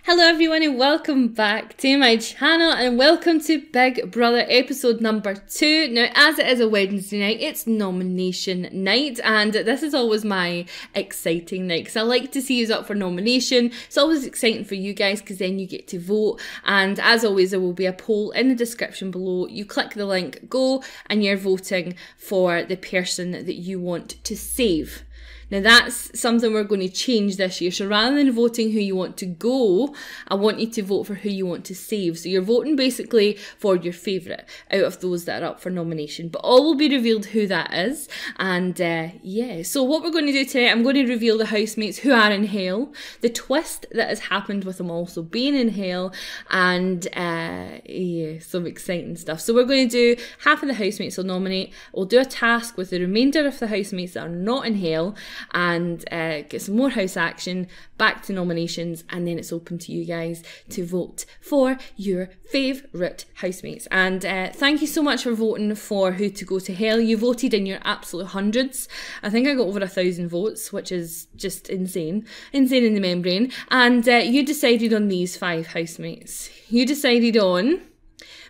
Hello everyone and welcome back to my channel and welcome to Big Brother episode number 2. Now as it is a Wednesday night, it's nomination night and this is always my exciting night because I like to see who's up for nomination. It's always exciting for you guys because then you get to vote, and as always there will be a poll in the description below. You click the link, go, and you're voting for the person that you want to save. Now that's something we're going to change this year. So rather than voting who you want to go, I want you to vote for who you want to save. So you're voting basically for your favourite out of those that are up for nomination. But all will be revealed who that is. And yeah, so what we're going to do today, I'm going to reveal the housemates who are in hell, the twist that has happened with them also being in hell, and yeah, some exciting stuff. So we're going to do half of the housemates will nominate. We'll do a task with the remainder of the housemates that are not in hell, and get some more house action, back to nominations, and then it's open to you guys to vote for your favourite housemates. And thank you so much for voting for who to go to hell. You voted in your absolute hundreds. I think I got over 1,000 votes, which is just insane in the membrane. And you decided on these 5 housemates. You decided on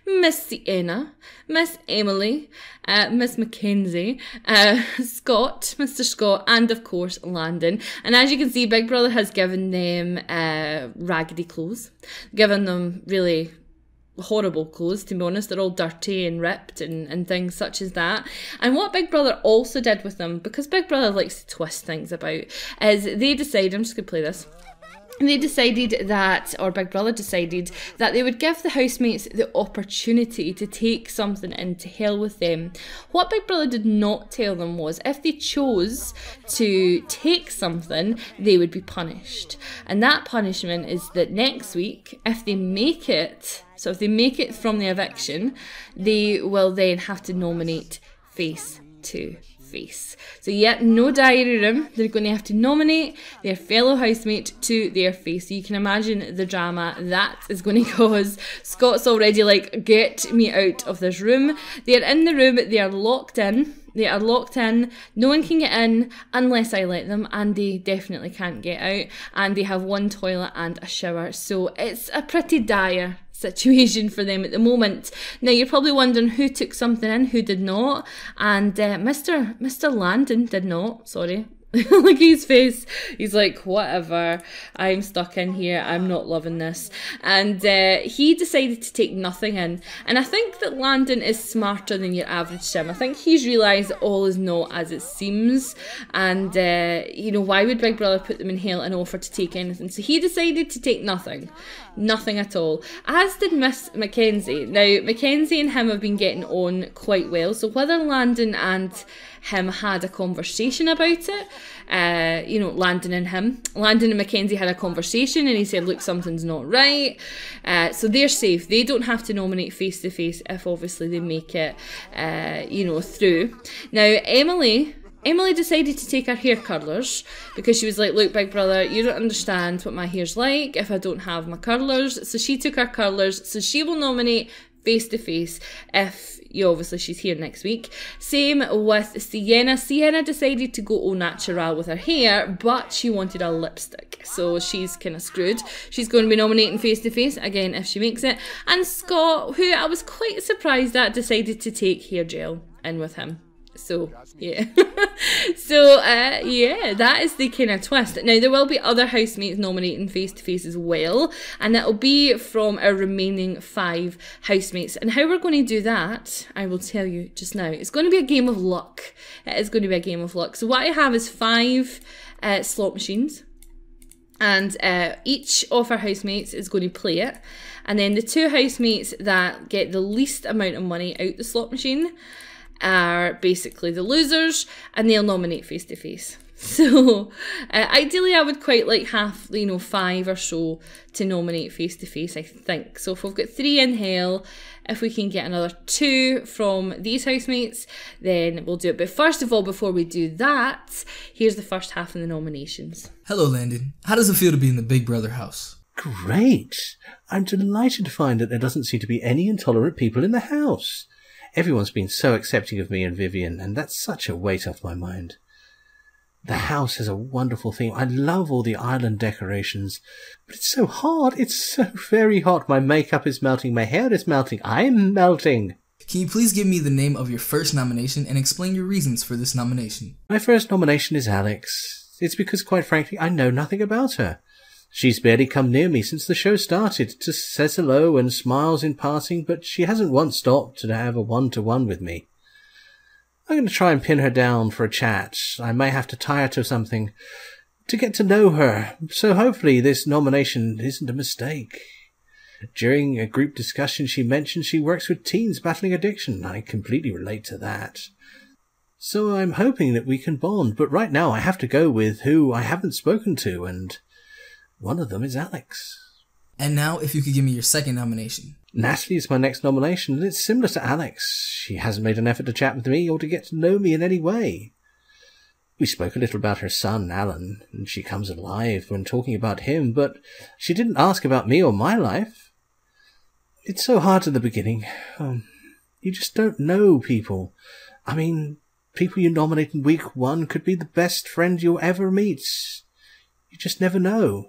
Miss Sienna, Miss Emilie, Miss Mackenzie, Scott, Mr. Scott, and of course Landon. And as you can see, Big Brother has given them raggedy clothes, given them really horrible clothes, to be honest. They're all dirty and ripped and things such as that. And what Big Brother also did with them, because Big Brother likes to twist things about, is they decided, I'm just going to play this. They decided that, or Big Brother decided, that they would give the housemates the opportunity to take something into hell with them. What Big Brother did not tell them was if they chose to take something, they would be punished. And that punishment is that next week, if they make it, so if they make it from the eviction, they will then have to nominate face to face. So yeah, no diary room. They're going to have to nominate their fellow housemate to their face. So you can imagine the drama that is going to cause. Scott's already like, get me out of this room. They're in the room, they are locked in. They are locked in. No one can get in unless I let them, and they definitely can't get out. And they have one toilet and a shower. So it's a pretty dire situation for them at the moment. Now you're probably wondering who took something in, who did not, and Mr. Landon did not, sorry. Look at his face. He's like, whatever, I'm stuck in here, I'm not loving this. And he decided to take nothing in. And I think that Landon is smarter than your average sim. I think he's realised all is not as it seems. And, you know, why would Big Brother put them in hell and offer to take anything? So he decided to take nothing. Nothing at all. As did Miss Mackenzie. Now, Mackenzie and him have been getting on quite well. So whether Landon and him had a conversation about it, you know, Landon and Mackenzie had a conversation and he said, look, something's not right. So they're safe. They don't have to nominate face to face if obviously they make it, you know, through. Now, Emilie decided to take her hair curlers because she was like, look, Big Brother, you don't understand what my hair's like if I don't have my curlers. So she took her curlers, so she will nominate face to face if, you obviously she's here next week. Same with Sienna. Sienna decided to go au natural with her hair, but she wanted a lipstick, so she's kind of screwed. She's going to be nominating face to face again if she makes it. And Scott, who I was quite surprised at, decided to take hair gel in with him. So yeah. So yeah, that is the kind of twist. Now there will be other housemates nominating face to face as well, and that'll be from our remaining 5 housemates. And how we're going to do that, I will tell you just now. It's going to be a game of luck. It is going to be a game of luck. So what I have is 5 slot machines, and each of our housemates is going to play it, and then the 2 housemates that get the least amount of money out the slot machine are basically the losers, and they'll nominate face to face. So ideally I would quite like have, you know, 5 or so to nominate face to face, I think. So if we've got 3 in hell, if we can get another 2 from these housemates, then we'll do it. But first of all, before we do that, here's the first half of the nominations. Hello, Landon. How does it feel to be in the Big Brother house? Great. I'm delighted to find that there doesn't seem to be any intolerant people in the house. Everyone's been so accepting of me and Vivian, and that's such a weight off my mind. The house has a wonderful theme. I love all the island decorations. But it's so hot. It's so very hot. My makeup is melting. My hair is melting. I'm melting. Can you please give me the name of your first nomination and explain your reasons for this nomination? My first nomination is Alex. It's because, quite frankly, I know nothing about her. She's barely come near me since the show started. Just says hello and smiles in passing, but she hasn't once stopped to have a one-to-one with me. I'm going to try and pin her down for a chat. I may have to tie her to something to get to know her, so hopefully this nomination isn't a mistake. During a group discussion, she mentioned she works with teens battling addiction. I completely relate to that. So I'm hoping that we can bond, but right now I have to go with who I haven't spoken to, and one of them is Alex. And now, if you could give me your second nomination. Natalie is my next nomination, and it's similar to Alex. She hasn't made an effort to chat with me or to get to know me in any way. We spoke a little about her son, Alan, and she comes alive when talking about him, but she didn't ask about me or my life. It's so hard at the beginning. You just don't know people. I mean, people you nominate in week 1 could be the best friend you'll ever meet. You just never know.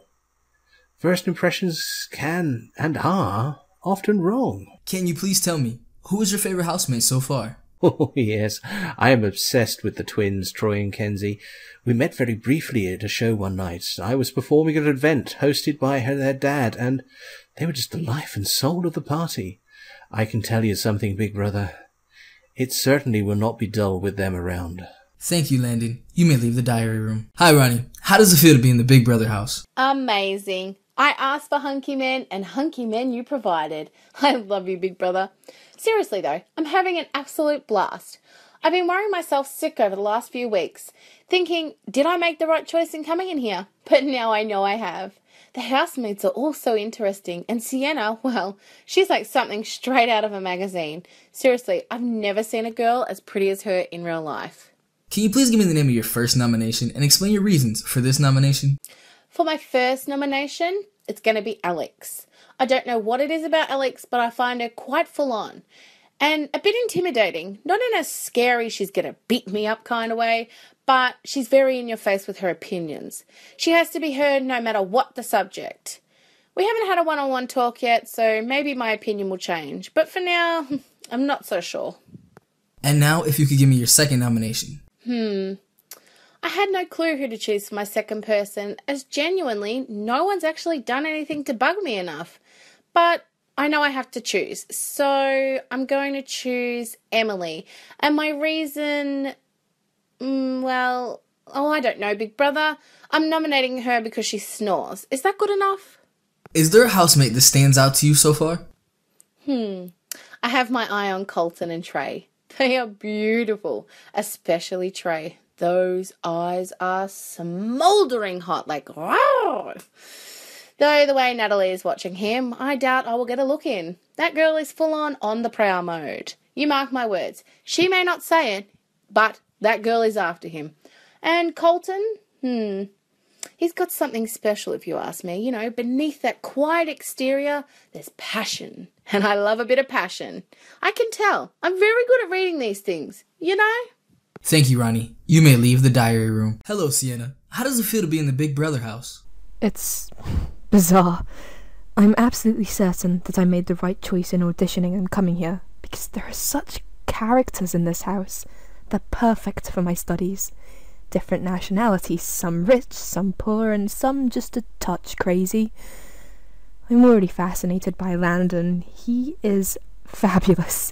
First impressions can, and are, often wrong. Can you please tell me, who is your favorite housemate so far? Oh, yes. I am obsessed with the twins, Troy and Kenzie. We met very briefly at a show one night. I was performing at an event hosted by their dad, and they were just the life and soul of the party. I can tell you something, big brother. It certainly will not be dull with them around. Thank you, Landon. You may leave the diary room. Hi, Ronnie. How does it feel to be in the Big Brother house? Amazing. I asked for hunky men, and hunky men you provided. I love you, big brother. Seriously though, I'm having an absolute blast. I've been worrying myself sick over the last few weeks, thinking, did I make the right choice in coming in here? But now I know I have. The housemates are all so interesting, and Sienna, well, she's like something straight out of a magazine. Seriously, I've never seen a girl as pretty as her in real life. Can you please give me the name of your first nomination and explain your reasons for this nomination? For my first nomination, it's going to be Alex. I don't know what it is about Alex, but I find her quite full on. And a bit intimidating. Not in a scary, she's going to beat me up kind of way, but she's very in your face with her opinions. She has to be heard no matter what the subject. We haven't had a one-on-one talk yet, so maybe my opinion will change. But for now, I'm not so sure. And now, if you could give me your second nomination. I had no clue who to choose for my second person, as genuinely no one's actually done anything to bug me enough. But I know I have to choose, so I'm going to choose Emilie. And my reason, I don't know, big brother. I'm nominating her because she snores. Is that good enough? Is there a housemate that stands out to you so far? I have my eye on Kolton and Trey. They are beautiful, especially Trey. Those eyes are smouldering hot, like, wow. Though the way Natalie is watching him, I doubt I will get a look in. That girl is full on the prowl mode. You mark my words. She may not say it, but that girl is after him. And Kolton, he's got something special if you ask me. You know, beneath that quiet exterior, there's passion. And I love a bit of passion. I can tell. I'm very good at reading these things, you know? Thank you, Ronnie. You may leave the diary room. Hello, Sienna. How does it feel to be in the Big Brother house? It's bizarre. I'm absolutely certain that I made the right choice in auditioning and coming here, because there are such characters in this house. They're perfect for my studies. Different nationalities, some rich, some poor, and some just a touch crazy. I'm already fascinated by Landon. He is fabulous.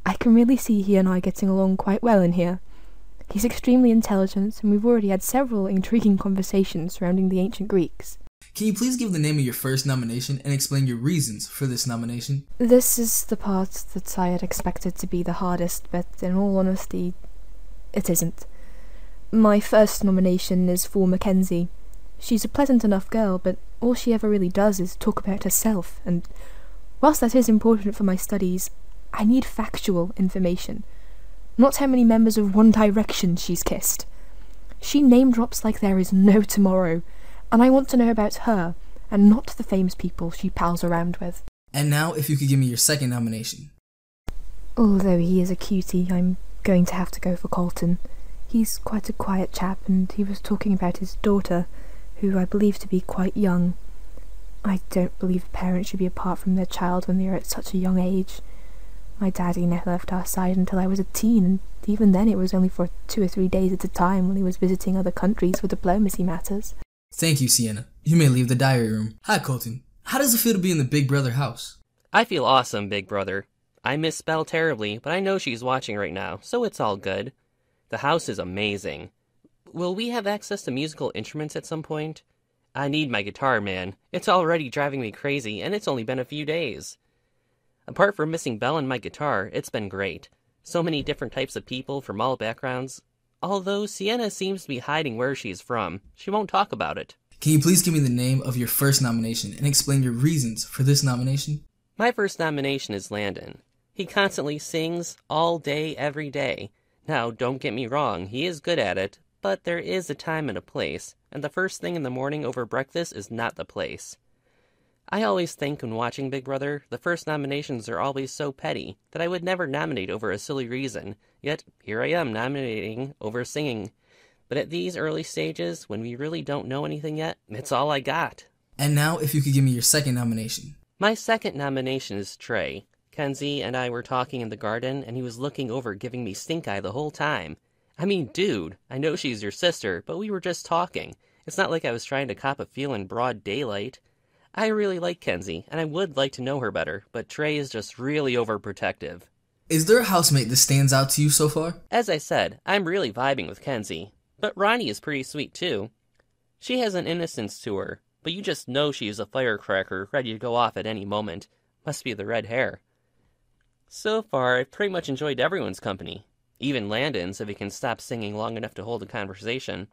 I can really see he and I getting along quite well in here. He's extremely intelligent, and we've already had several intriguing conversations surrounding the ancient Greeks. Can you please give the name of your first nomination and explain your reasons for this nomination? This is the part that I had expected to be the hardest, but in all honesty, it isn't. My first nomination is for Mackenzie. She's a pleasant enough girl, but all she ever really does is talk about herself, and whilst that is important for my studies, I need factual information. Not how many members of One Direction she's kissed. She name drops like there is no tomorrow, and I want to know about her, and not the famous people she pals around with. And now, if you could give me your second nomination. Although he is a cutie, I'm going to have to go for Kolton. He's quite a quiet chap, and he was talking about his daughter, who I believe to be quite young. I don't believe a parent should be apart from their child when they are at such a young age. My daddy never left our side until I was a teen, and even then it was only for 2 or 3 days at a time when he was visiting other countries for diplomacy matters. Thank you, Sienna. You may leave the diary room. Hi, Kolton. How does it feel to be in the Big Brother house? I feel awesome, Big Brother. I miss Belle terribly, but I know she's watching right now, so it's all good. The house is amazing. Will we have access to musical instruments at some point? I need my guitar, man. It's already driving me crazy, and it's only been a few days. Apart from missing Belle and my guitar, it's been great. So many different types of people from all backgrounds. Although Sienna seems to be hiding where she's from. She won't talk about it. Can you please give me the name of your first nomination and explain your reasons for this nomination? My first nomination is Landon. He constantly sings all day, every day. Now, don't get me wrong, he is good at it, but there is a time and a place, and the first thing in the morning over breakfast is not the place. I always think when watching Big Brother, the first nominations are always so petty that I would never nominate over a silly reason, yet here I am nominating over singing. But at these early stages, when we really don't know anything yet, it's all I got. And now, if you could give me your second nomination. My second nomination is Trey. Kenzie and I were talking in the garden, and he was looking over giving me stink eye the whole time. I mean, dude, I know she's your sister, but we were just talking. It's not like I was trying to cop a feel in broad daylight. I really like Kenzie, and I would like to know her better, but Trey is just really overprotective. Is there a housemate that stands out to you so far? As I said, I'm really vibing with Kenzie, but Ronnie is pretty sweet too. She has an innocence to her, but you just know she is a firecracker ready to go off at any moment. Must be the red hair. So far, I've pretty much enjoyed everyone's company. Even Landon's, if he can stop singing long enough to hold a conversation.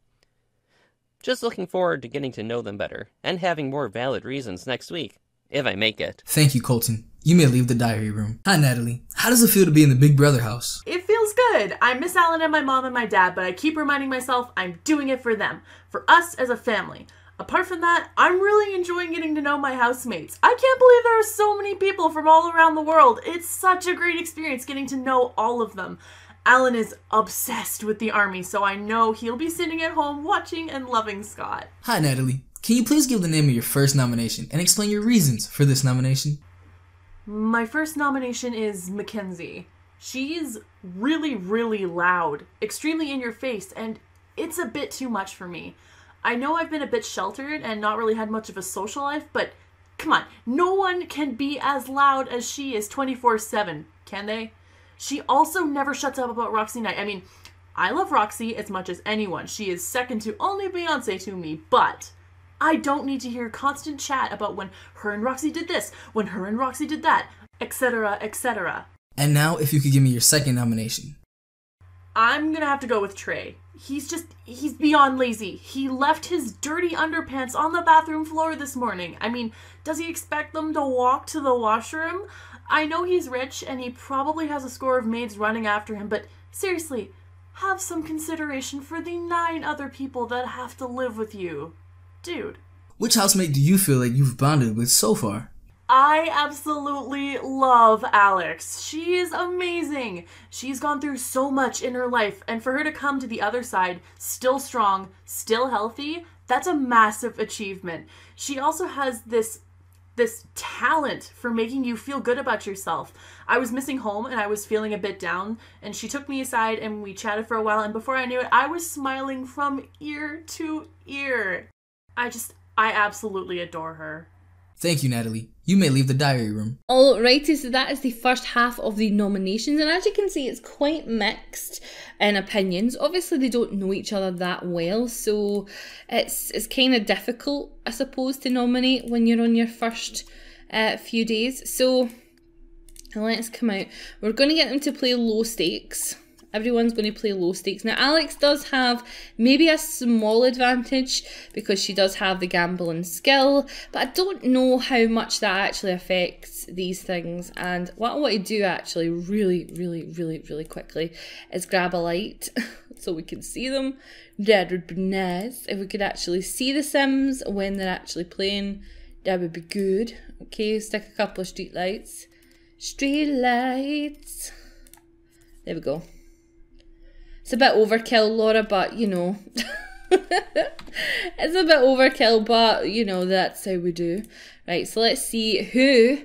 Just looking forward to getting to know them better, and having more valid reasons next week, if I make it. Thank you, Kolton. You may leave the diary room. Hi, Natalie. How does it feel to be in the Big Brother house? It feels good. I miss Alan and my mom and my dad, but I keep reminding myself I'm doing it for them, for us as a family. Apart from that, I'm really enjoying getting to know my housemates. I can't believe there are so many people from all around the world. It's such a great experience getting to know all of them. Alan is obsessed with the army, so I know he'll be sitting at home watching and loving Scott. Hi, Natalie. Can you please give the name of your first nomination and explain your reasons for this nomination? My first nomination is Mackenzie. She's really, really loud, extremely in your face, and it's a bit too much for me. I know I've been a bit sheltered and not really had much of a social life, but come on, no one can be as loud as she is 24/7, can they? She also never shuts up about Roxy Knight. I mean, I love Roxy as much as anyone. She is second to only Beyonce to me, but I don't need to hear constant chat about when her and Roxy did this, when her and Roxy did that, etc., etc. And now, if you could give me your second nomination. I'm gonna have to go with Trey. He's beyond lazy. He left his dirty underpants on the bathroom floor this morning. I mean, does he expect them to walk to the washroom? I know he's rich and he probably has a score of maids running after him, but seriously, have some consideration for the 9 other people that have to live with you. Dude. Which housemate do you feel like you've bonded with so far? I absolutely love Alex. She is amazing. She's gone through so much in her life, and for her to come to the other side, still strong, still healthy, that's a massive achievement. She also has this talent for making you feel good about yourself. I was missing home and I was feeling a bit down, and she took me aside and we chatted for a while, and before I knew it, I was smiling from ear to ear. I absolutely adore her. Thank you, Natalie. You may leave the diary room. Alrighty, so that is the first half of the nominations, and as you can see, it's quite mixed in opinions. Obviously, they don't know each other that well, so it's kind of difficult, I suppose, to nominate when you're on your first few days. So let's come out. We're going to get them to play low stakes. Everyone's going to play low stakes. Now, Alex does have maybe a small advantage because she does have the gambling skill, but I don't know how much that actually affects these things. And what I want to do actually really quickly is grab a light so we can see them. That would be nice. If we could actually see the Sims when they're actually playing, that would be good. Okay, stick a couple of street lights. Street lights. There we go. It's a bit overkill, Laura, but, you know. It's a bit overkill, but, you know, that's how we do. Right, so let's see who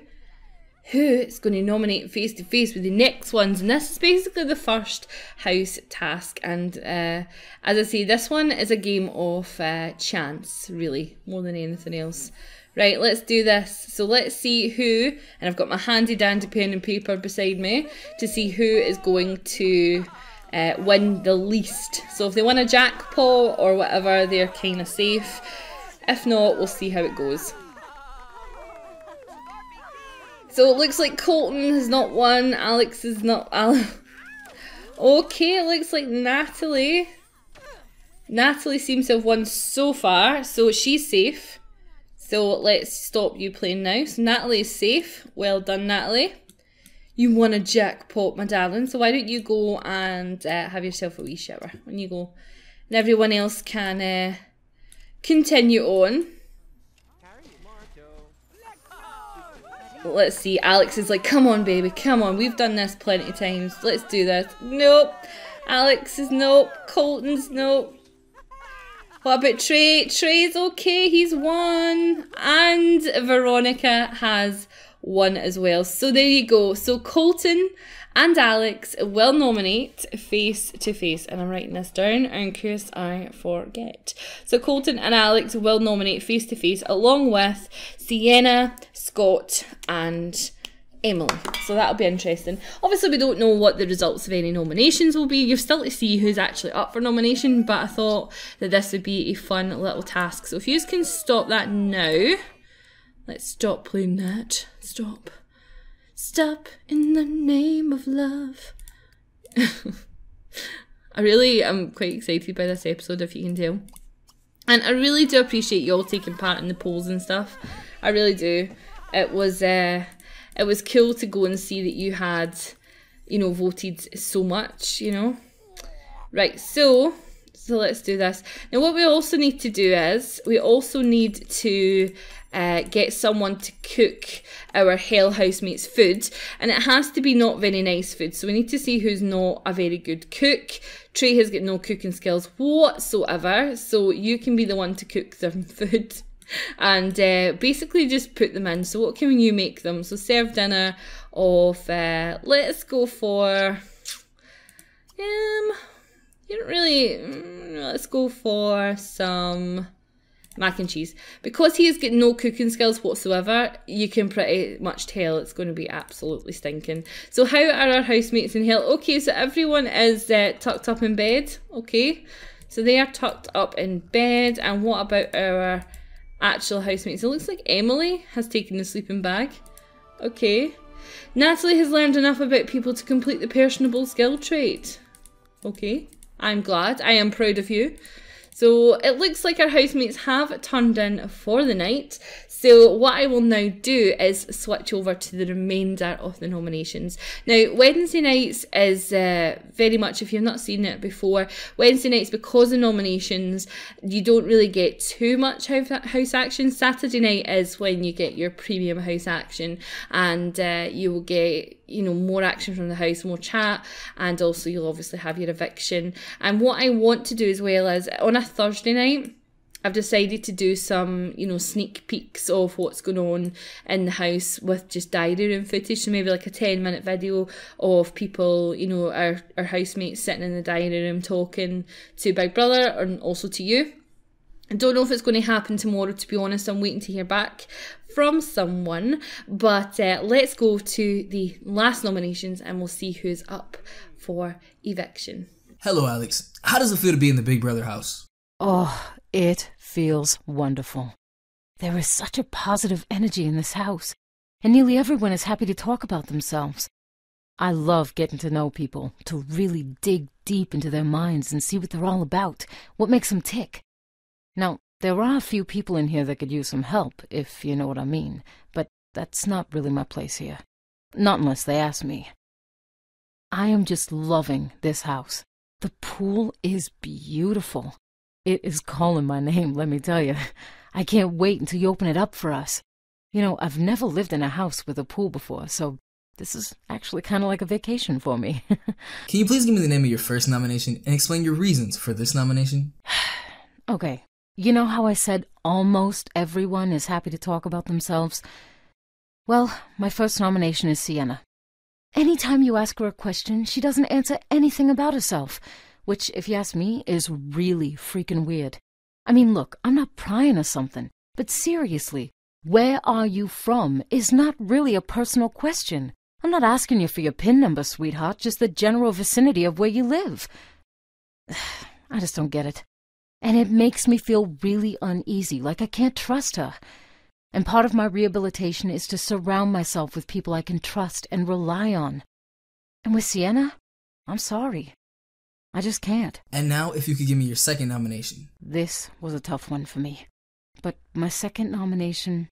is going to nominate face to face with the next ones. And this is basically the first house task. And as I say, this one is a game of chance, really, more than anything else. Right, let's do this. So let's see who, and I've got my handy dandy pen and paper beside me to see who is going to win the least. So if they win a jackpot or whatever, they're kind of safe. If not, we'll see how it goes. So it looks like Kolton has not won. Alex is not. Okay, it looks like Natalie. Natalie seems to have won so far, so she's safe. So let's stop you playing now. So Natalie is safe. Well done, Natalie. You won a jackpot, my darling. So why don't you go and have yourself a wee shower when you go. And everyone else can continue on. Let's see, Alex is like, come on baby, come on, we've done this plenty of times, let's do this. Nope, Alex is nope, Kolton's nope. What about Trey? Trey's okay, he's won. And Veronica has won as well. So there you go. So Kolton and Alex will nominate face to face. And I'm writing this down in case I forget. So Kolton and Alex will nominate face to face along with Sienna, Scott and Emilie. So that'll be interesting. Obviously we don't know what the results of any nominations will be. You're still to see who's actually up for nomination, but I thought that this would be a fun little task. So if you can stop that now. Let's stop playing that. Stop. Stop in the name of love. I really am quite excited by this episode, if you can tell. And I really do appreciate you all taking part in the polls and stuff. I really do. It was cool to go and see that you had, you know, voted so much, you know. Right, so let's do this. Now what we also need to do is, we also need to get someone to cook our hell housemates food, and it has to be not very nice food, so we need to see who's not a very good cook. Trey has got no cooking skills whatsoever, so you can be the one to cook them food and basically just put them in. So what can you make them? So serve dinner of let's go for you don't really let's go for some mac and cheese. Because he has got no cooking skills whatsoever, you can pretty much tell it's going to be absolutely stinking. So how are our housemates in hell? Okay, so everyone is tucked up in bed. Okay, so they are tucked up in bed. And what about our actual housemates? It looks like Emilie has taken the sleeping bag. Okay. Natalie has learned enough about people to complete the personable skill trait. Okay, I'm glad. I am proud of you. So it looks like our housemates have turned in for the night. So what I will now do is switch over to the remainder of the nominations. Now, Wednesday nights is very much, if you've not seen it before, Wednesday nights, because of nominations, you don't really get too much house action. Saturday night is when you get your premium house action, and you will get, you know, more action from the house, more chat, and also you'll obviously have your eviction. And what I want to do as well is, on a Thursday night, I've decided to do some, you know, sneak peeks of what's going on in the house with just diary room footage. So maybe like a 10-minute video of people, you know, our housemates sitting in the diary room talking to Big Brother and also to you. I don't know if it's going to happen tomorrow, to be honest. I'm waiting to hear back from someone. But let's go to the last nominations and we'll see who's up for eviction. Hello, Alex. How does it feel to be in the Big Brother house? Oh, it feels wonderful. There is such a positive energy in this house, and nearly everyone is happy to talk about themselves. I love getting to know people, to really dig deep into their minds and see what they're all about, what makes them tick. Now, there are a few people in here that could use some help, if you know what I mean, but that's not really my place here. Not unless they ask me. I am just loving this house. The pool is beautiful. It is calling my name, let me tell you. I can't wait until you open it up for us. You know, I've never lived in a house with a pool before, so This is actually kind of like a vacation for me. Can you please give me the name of your first nomination and explain your reasons for this nomination? Okay. You know how I said almost everyone is happy to talk about themselves? Well, my first nomination is Sienna. Anytime you ask her a question, she doesn't answer anything about herself, which, if you ask me, is really freaking weird. I mean, look, I'm not prying or something, but seriously, where are you from is not really a personal question. I'm not asking you for your PIN number, sweetheart, just the general vicinity of where you live. I just don't get it. And it makes me feel really uneasy, like I can't trust her. And part of my rehabilitation is to surround myself with people I can trust and rely on. And with Sienna, I'm sorry. I just can't. And now, if you could give me your second nomination. This was a tough one for me. But my second nomination,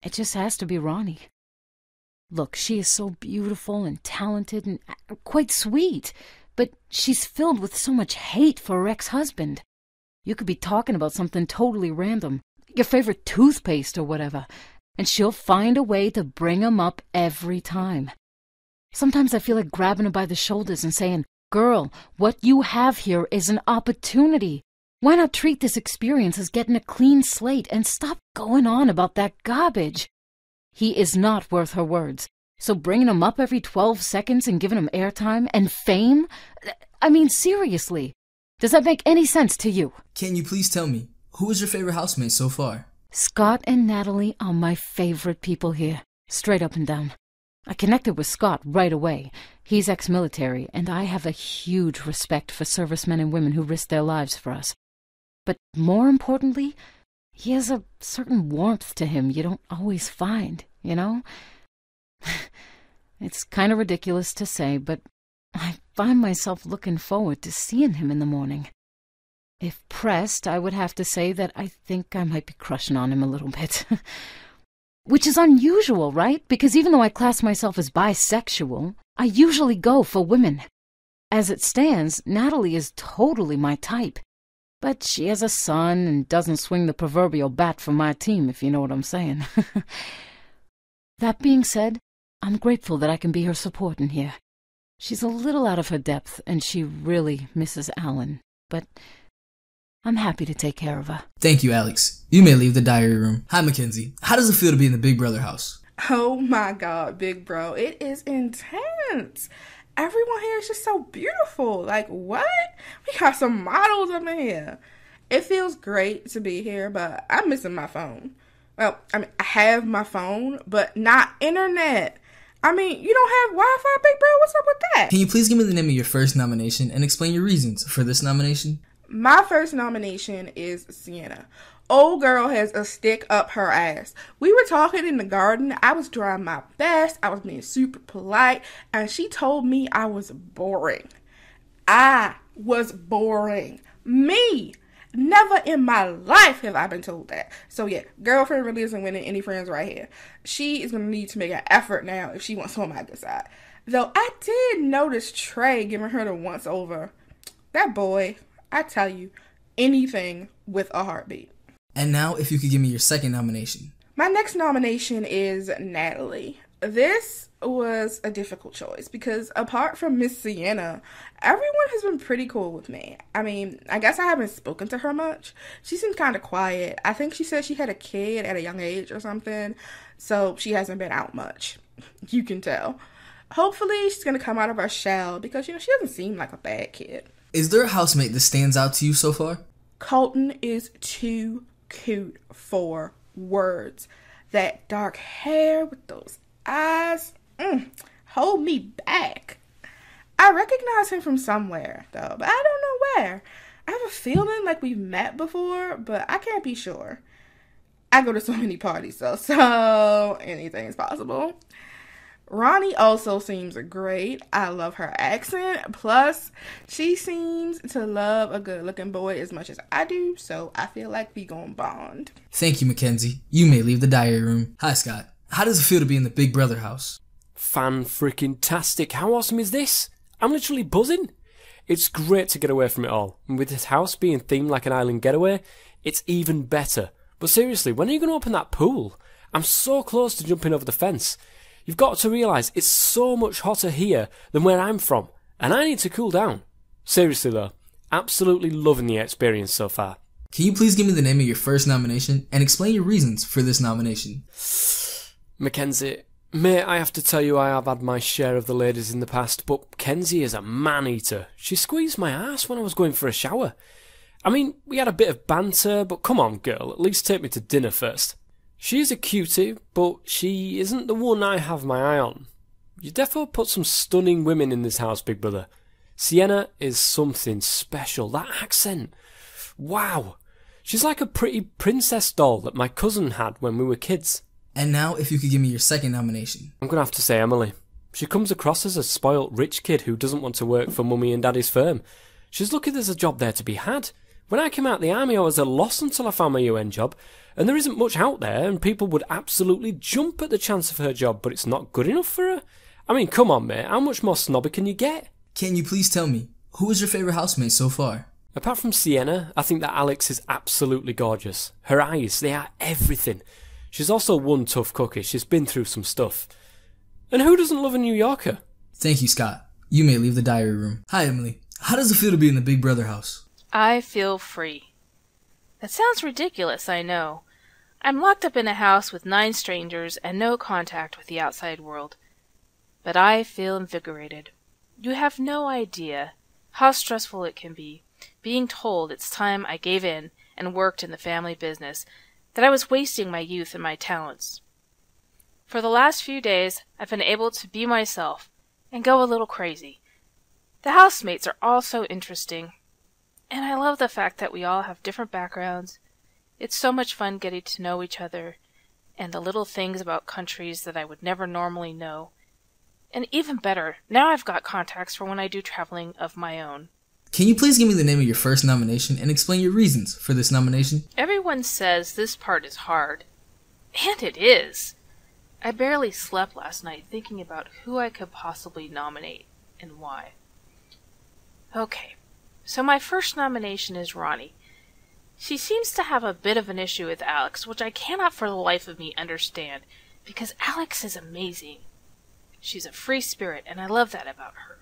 it just has to be Ronnie. Look, she is so beautiful and talented and quite sweet, but she's filled with so much hate for her ex-husband. You could be talking about something totally random, your favorite toothpaste or whatever, and she'll find a way to bring him up every time. Sometimes I feel like grabbing her by the shoulders and saying, "Girl, what you have here is an opportunity. Why not treat this experience as getting a clean slate and stop going on about that garbage?" He is not worth her words, so bringing him up every 12 seconds and giving him airtime and fame? I mean, seriously, does that make any sense to you? Can you please tell me, who is your favorite housemate so far? Scott and Natalie are my favorite people here, straight up and down. I connected with Scott right away. He's ex-military, and I have a huge respect for servicemen and women who risk their lives for us. But more importantly, he has a certain warmth to him you don't always find, you know? It's kind of ridiculous to say, but I find myself looking forward to seeing him in the morning. If pressed, I would have to say that I think I might be crushing on him a little bit. Which is unusual, right? Because even though I class myself as bisexual, I usually go for women. As it stands, Natalie is totally my type. But she has a son and doesn't swing the proverbial bat for my team, if you know what I'm saying. That being said, I'm grateful that I can be her support in here. She's a little out of her depth, and she really misses Alan, but I'm happy to take care of her. Thank you, Alex. You may leave the diary room. Hi, Mackenzie. How does it feel to be in the Big Brother house? Oh my god, big bro. It is intense. Everyone here is just so beautiful. Like, what? We got some models up in here. It feels great to be here, but I'm missing my phone. Well, I have my phone, but not internet. You don't have Wi-Fi, big bro? What's up with that? Can you please give me the name of your first nomination and explain your reasons for this nomination? My first nomination is Sienna. Old girl has a stick up her ass. We were talking in the garden. I was trying my best. I was being super polite. And she told me I was boring. I was boring. Me. Never in my life have I been told that. So yeah, girlfriend really isn't winning any friends right here. She is going to need to make an effort now if she wants on my good side. Though I did notice Trey giving her the once over. That boy, I tell you, anything with a heartbeat. And now, if you could give me your second nomination. My next nomination is Natalie. This was a difficult choice because apart from Miss Sienna, everyone has been pretty cool with me. I guess I haven't spoken to her much. She seems kind of quiet. I think she said she had a kid at a young age or something, so she hasn't been out much. You can tell. Hopefully, she's going to come out of her shell because, she doesn't seem like a bad kid. Is there a housemate that stands out to you so far? Kolton is too cute for words. That dark hair with those eyes, hold me back. I recognize him from somewhere, though, but I don't know where. I have a feeling like we've met before, but I can't be sure. I go to so many parties, though, so anything is possible. Ronnie also seems great. I love her accent. Plus, she seems to love a good-looking boy as much as I do, so I feel like we gon' bond. Thank you, Mackenzie. You may leave the diary room. Hi, Scott. How does it feel to be in the Big Brother house? Fan-freaking-tastic. How awesome is this? I'm literally buzzing. It's great to get away from it all. And with this house being themed like an island getaway, it's even better. But seriously, when are you going to open that pool? I'm so close to jumping over the fence. You've got to realise it's so much hotter here than where I'm from, and I need to cool down. Seriously though, absolutely loving the experience so far. Can you please give me the name of your first nomination and explain your reasons for this nomination? Mackenzie, mate, I have to tell you I have had my share of the ladies in the past, but Kenzie is a man-eater. She squeezed my ass when I was going for a shower. I mean, we had a bit of banter, but come on, girl, at least take me to dinner first. She is a cutie, but she isn't the one I have my eye on. You defo put some stunning women in this house, big brother. Sienna is something special. That accent. Wow. She's like a pretty princess doll that my cousin had when we were kids. And now, if you could give me your second nomination. I'm going to have to say Emilie. She comes across as a spoilt rich kid who doesn't want to work for mummy and daddy's firm. She's lucky there's a job there to be had. When I came out of the army, I was at a loss until I found my UN job. And there isn't much out there, and people would absolutely jump at the chance of her job, but it's not good enough for her. I mean, come on, mate. How much more snobby can you get? Can you please tell me, who is your favourite housemate so far? Apart from Sienna, I think that Alex is absolutely gorgeous. Her eyes, they are everything. She's also one tough cookie. She's been through some stuff. And who doesn't love a New Yorker? Thank you, Scott. You may leave the diary room. Hi, Emilie. How does it feel to be in the Big Brother house? I feel free. That sounds ridiculous, I know. I'm locked up in a house with 9 strangers and no contact with the outside world. But I feel invigorated. You have no idea how stressful it can be, being told it's time I gave in and worked in the family business, that I was wasting my youth and my talents. For the last few days, I've been able to be myself and go a little crazy. The housemates are all so interesting, and I love the fact that we all have different backgrounds. It's so much fun getting to know each other, and the little things about countries that I would never normally know. And even better, now I've got contacts for when I do traveling of my own. Can you please give me the name of your first nomination and explain your reasons for this nomination? Everyone says this part is hard. And it is. I barely slept last night thinking about who I could possibly nominate and why. Okay, so my first nomination is Ronnie. She seems to have a bit of an issue with Alex, which I cannot for the life of me understand, because Alex is amazing. She's a free spirit, and I love that about her.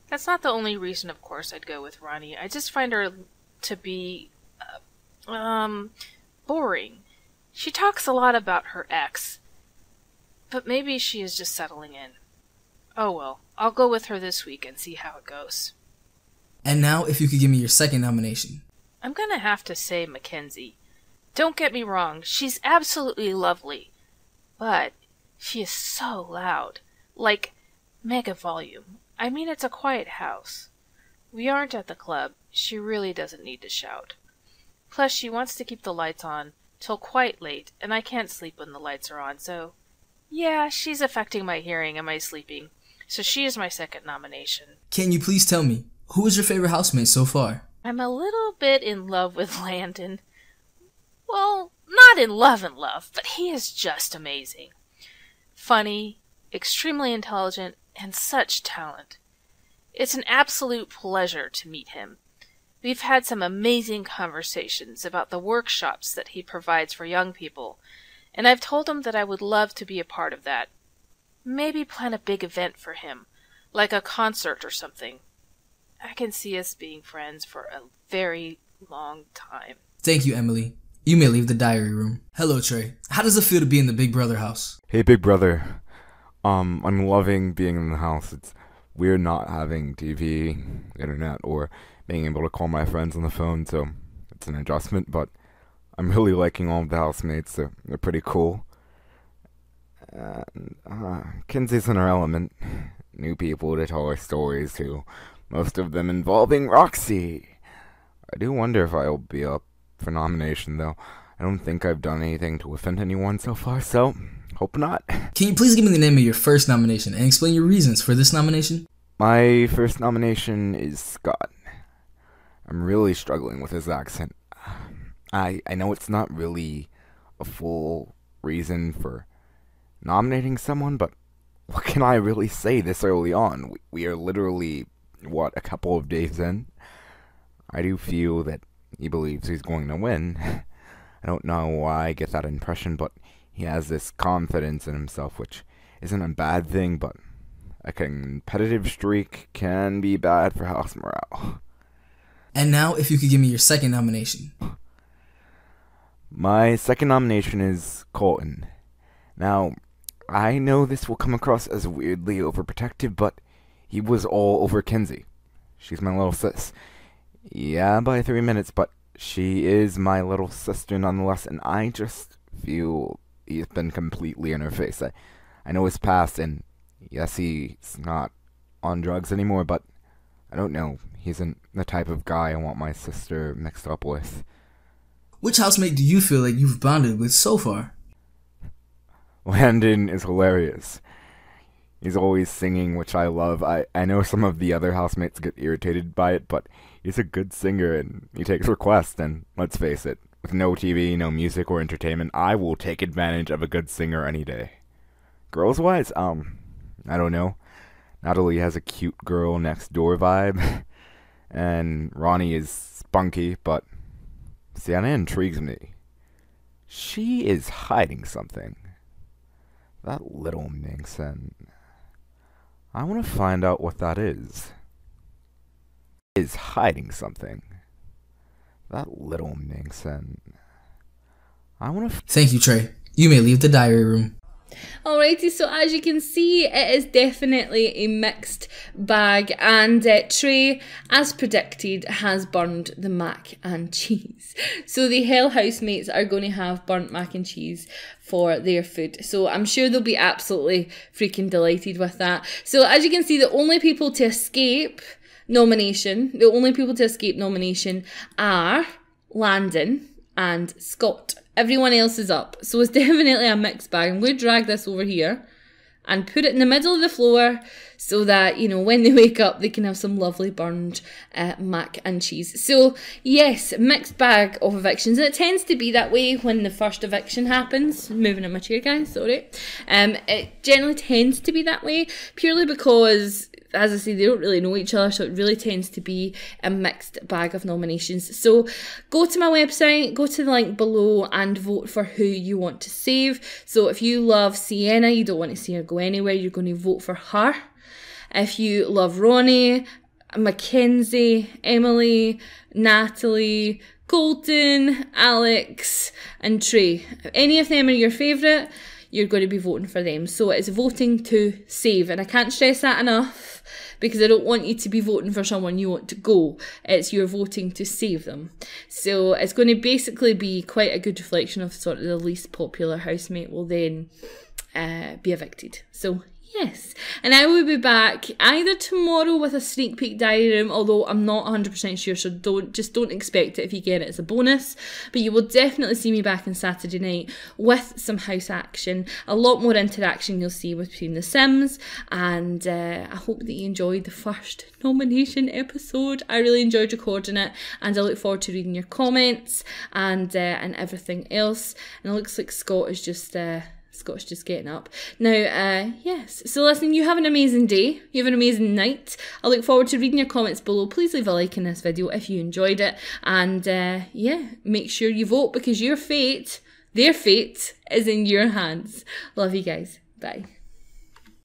That's not the only reason, of course, I'd go with Ronnie. I just find her to be, boring. She talks a lot about her ex, but maybe she is just settling in. Oh well, I'll go with her this week and see how it goes. And now, if you could give me your second nomination. I'm gonna have to say Mackenzie. Don't get me wrong, she's absolutely lovely, but she is so loud. Like, mega volume. I mean, it's a quiet house. We aren't at the club. She really doesn't need to shout. Plus, she wants to keep the lights on till quite late, and I can't sleep when the lights are on, so... Yeah, she's affecting my hearing and my sleeping, so she is my second nomination. Can you please tell me, who is your favorite housemate so far? I'm a little bit in love with Landon. Well, not in love, but he is just amazing. Funny, extremely intelligent, and such talent. It's an absolute pleasure to meet him. We've had some amazing conversations about the workshops that he provides for young people, and I've told him that I would love to be a part of that. Maybe plan a big event for him, like a concert or something. I can see us being friends for a very long time. Thank you, Emilie. You may leave the diary room. Hello, Trey. How does it feel to be in the Big Brother house? Hey, Big Brother. I'm loving being in the house. It's weird not having TV, internet, or being able to call my friends on the phone, so it's an adjustment, but I'm really liking all of the housemates. They're pretty cool. Kenzie's in her element. New people to tell her stories to, most of them involving Roxy. I do wonder if I'll be up for nomination, though. I don't think I've done anything to offend anyone so far, so hope not. Can you please give me the name of your first nomination and explain your reasons for this nomination? My first nomination is Scott. I'm really struggling with his accent. I know it's not really a full reason for nominating someone, but what can I really say this early on? We are literally, a couple of days in? I do feel that he believes he's going to win. I don't know why I get that impression, but he has this confidence in himself, which isn't a bad thing, but a competitive streak can be bad for house morale. And now, if you could give me your second nomination. My second nomination is Kolton. Now, I know this will come across as weirdly overprotective, but he was all over Kenzie. She's my little sis. Yeah, by 3 minutes, but she is my little sister nonetheless, and I just feel he's been completely in her face. I know his past, and yes, he's not on drugs anymore, but I don't know. He isn't the type of guy I want my sister mixed up with. Which housemate do you feel like you've bonded with so far? Landon is hilarious. He's always singing, which I love. I know some of the other housemates get irritated by it, but he's a good singer and he takes requests, and let's face it, with no TV, no music or entertainment, I will take advantage of a good singer any day. Girls-wise, I don't know. Natalie has a cute girl next door vibe, and Ronnie is spunky, but Sienna intrigues me. She is hiding something. That little minx, and I want to find out what that is. Is hiding something. That little minx, and I want to... Thank you, Trey. You may leave the diary room. Alrighty, so as you can see, it is definitely a mixed bag, and Trey, as predicted, has burned the mac and cheese. So the hell housemates are going to have burnt mac and cheese for their food. So I'm sure they'll be absolutely freaking delighted with that. So as you can see, the only people to escape nomination are Landon and Scott. Everyone else is up. So it's definitely a mixed bag. I'm going to drag this over here and put it in the middle of the floor so that, you know, when they wake up, they can have some lovely burned mac and cheese. So, yes, mixed bag of evictions. And it tends to be that way when the first eviction happens. Moving in my chair, guys, sorry. It generally tends to be that way purely because, as I say, they don't really know each other, so it really tends to be a mixed bag of nominations. So go to my website, go to the link below and vote for who you want to save. So if you love Sienna, you don't want to see her go anywhere, you're going to vote for her. If you love Ronnie, Mackenzie, Emilie, Natalie, Kolton, Alex and Trey, if any of them are your favourite, you're going to be voting for them. So it's voting to save, and I can't stress that enough because I don't want you to be voting for someone you want to go. It's you're voting to save them. So it's going to basically be quite a good reflection of sort of the least popular housemate will then be evicted. So yes, and I will be back either tomorrow with a sneak peek diary room, although I'm not 100% sure, so don't expect it if you get it as a bonus. But you will definitely see me back on Saturday night with some house action, a lot more interaction you'll see between the Sims, and I hope that you enjoyed the first nomination episode. I really enjoyed recording it, and I look forward to reading your comments and everything else. And it looks like Scott's just getting up. Now, yes. So listen, you have an amazing day. You have an amazing night. I look forward to reading your comments below. Please leave a like in this video if you enjoyed it. And yeah, make sure you vote because your fate, their fate, is in your hands. Love you guys. Bye.